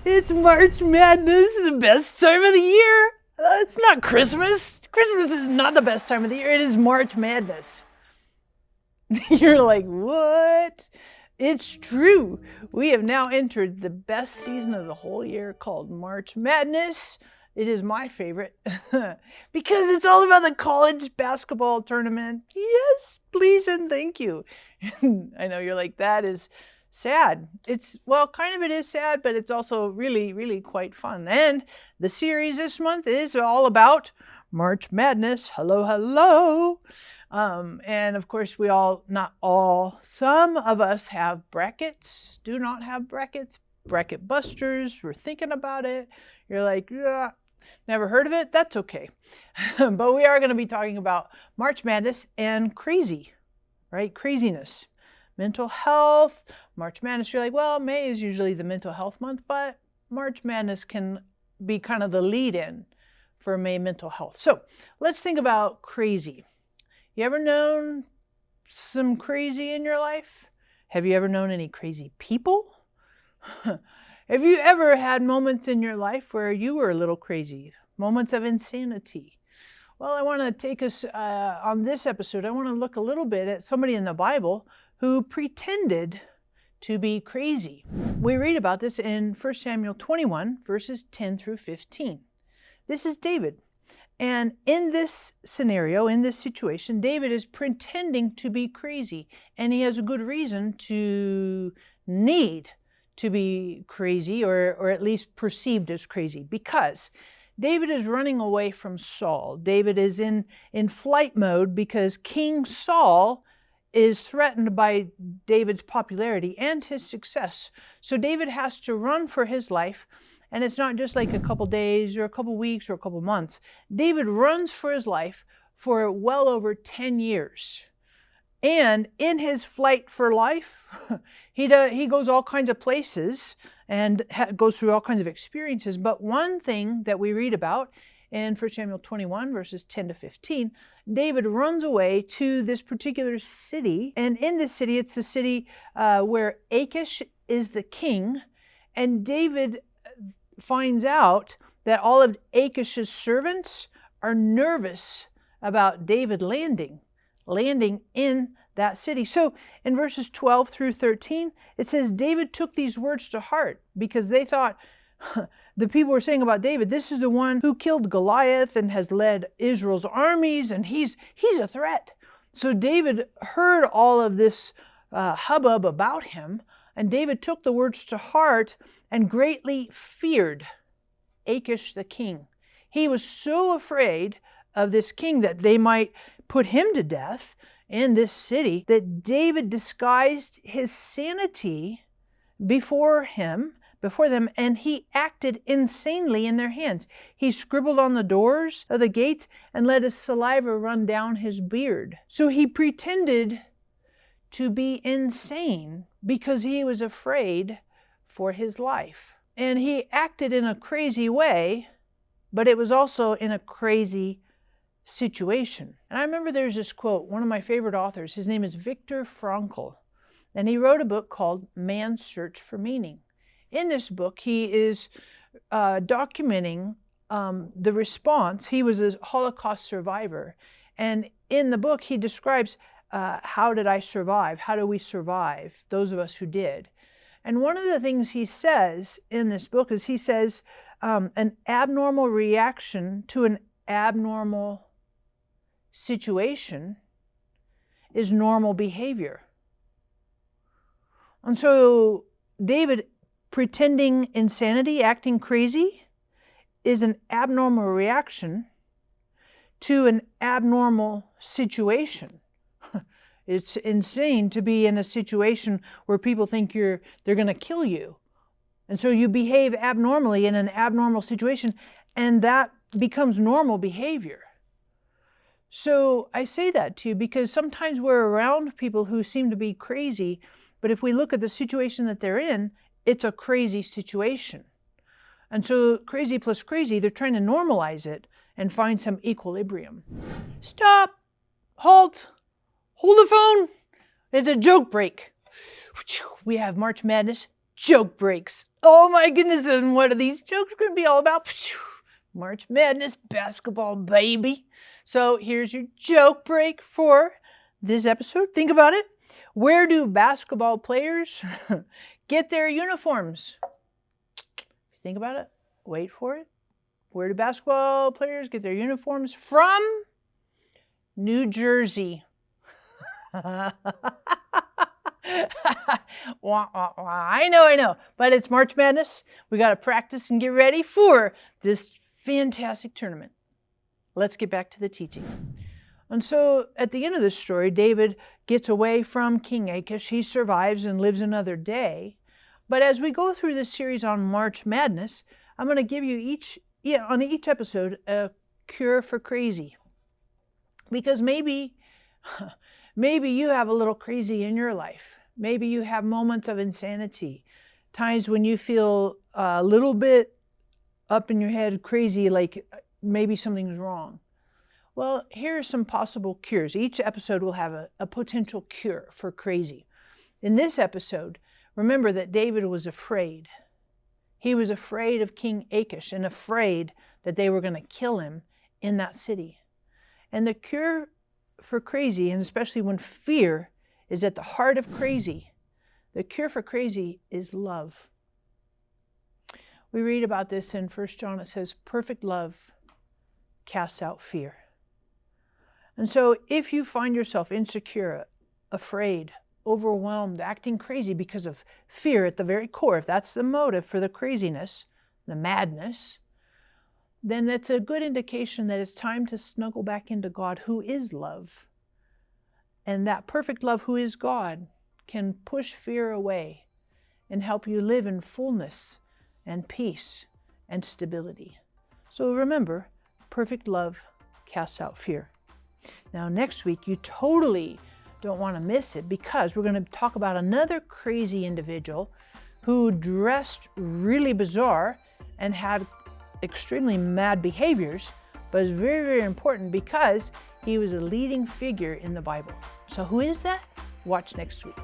It's March Madness, the best time of the year. It's not Christmas. Christmas is not the best time of the year. It is March Madness. You're like, what? It's true. We have now entered the best season of the whole year called March Madness. It is my favorite because it's all about the college basketball tournament. Yes, please and thank you. I know you're like, that is sad. Kind of it is sad, but it's also really, really quite fun. And the series this month is all about March Madness. Hello, hello. And of course, not all, some of us have brackets, do not have brackets, bracket busters. We're thinking about it. You're like, yeah, never heard of it? That's okay. But we are going to be talking about March Madness and crazy, right? Craziness. Mental health, March Madness. You're like, well, May is usually the mental health month, but March Madness can be kind of the lead-in for May mental health. So let's think about crazy. You ever known some crazy in your life? Have you ever known any crazy people? Have you ever had moments in your life where you were a little crazy? Moments of insanity? Well, I want to take us on this episode, I want to look a little bit at somebody in the Bible who pretended to be crazy. We read about this in 1 Samuel 21, verses 10 through 15. This is David. And in this scenario, in this situation, David is pretending to be crazy. And he has a good reason to need to be crazy, or at least perceived as crazy, because David is running away from Saul. David is in flight mode because King Saul is threatened by David's popularity and his success. So David has to run for his life. And it's not just like a couple days or a couple weeks or a couple months. David runs for his life for well over 10 years. And in his flight for life, he goes all kinds of places and goes through all kinds of experiences. But one thing that we read about in 1 Samuel 21, verses 10 to 15, David runs away to this particular city. And in this city, it's the city where Achish is the king. And David finds out that all of Achish's servants are nervous about David landing in that city. So in verses 12 through 13, it says David took these words to heart because they thought, the people were saying about David, this is the one who killed Goliath and has led Israel's armies, and he's a threat. So David heard all of this hubbub about him, and David took the words to heart and greatly feared Achish the king. He was so afraid of this king that they might put him to death in this city that David disguised his sanity before them, and he acted insanely in their hands. He scribbled on the doors of the gates and let his saliva run down his beard. So he pretended to be insane because he was afraid for his life. And he acted in a crazy way, but it was also in a crazy situation. And I remember there's this quote, one of my favorite authors, his name is Viktor Frankl, and he wrote a book called Man's Search for Meaning. In this book, he is documenting the response. He was a Holocaust survivor. And in the book, he describes how did I survive? How do we survive, those of us who did? And one of the things he says in this book is he says an abnormal reaction to an abnormal situation is normal behavior. And so David pretending insanity, acting crazy, is an abnormal reaction to an abnormal situation. It's insane to be in a situation where people think they're going to kill you. And so you behave abnormally in an abnormal situation, and that becomes normal behavior. So I say that to you because sometimes we're around people who seem to be crazy, but if we look at the situation that they're in, it's a crazy situation. And so crazy plus crazy, they're trying to normalize it and find some equilibrium. Stop! Halt! Hold the phone! It's a joke break. we have March Madness joke breaks. Oh my goodness, and what are these jokes going to be all about? March Madness basketball, baby. So here's your joke break for this episode. Think about it. Where do basketball players get their uniforms? Think about it. Wait for it. Where do basketball players get their uniforms from? New Jersey. I know. But it's March Madness. We got to practice and get ready for this fantastic tournament. Let's get back to the teaching. And so at the end of this story, David gets away from King Achish. He survives and lives another day. But as we go through this series on March Madness, I'm going to give you on each episode a cure for crazy. Because maybe you have a little crazy in your life. Maybe you have moments of insanity, times when you feel a little bit up in your head, crazy, like maybe something's wrong. Well, here are some possible cures. Each episode will have a potential cure for crazy. In this episode, remember that David was afraid. He was afraid of King Achish and afraid that they were going to kill him in that city. And the cure for crazy, and especially when fear is at the heart of crazy, the cure for crazy is love. We read about this in 1 John. It says, perfect love casts out fear. And so if you find yourself insecure, afraid, overwhelmed, acting crazy because of fear at the very core, if that's the motive for the craziness, the madness, then that's a good indication that it's time to snuggle back into God, who is love. And that perfect love, who is God, can push fear away and help you live in fullness and peace and stability. So remember, perfect love casts out fear. Now next week, you totally don't want to miss it, because we're going to talk about another crazy individual who dressed really bizarre and had extremely mad behaviors, but is very, very important because he was a leading figure in the Bible. So who is that? Watch next week.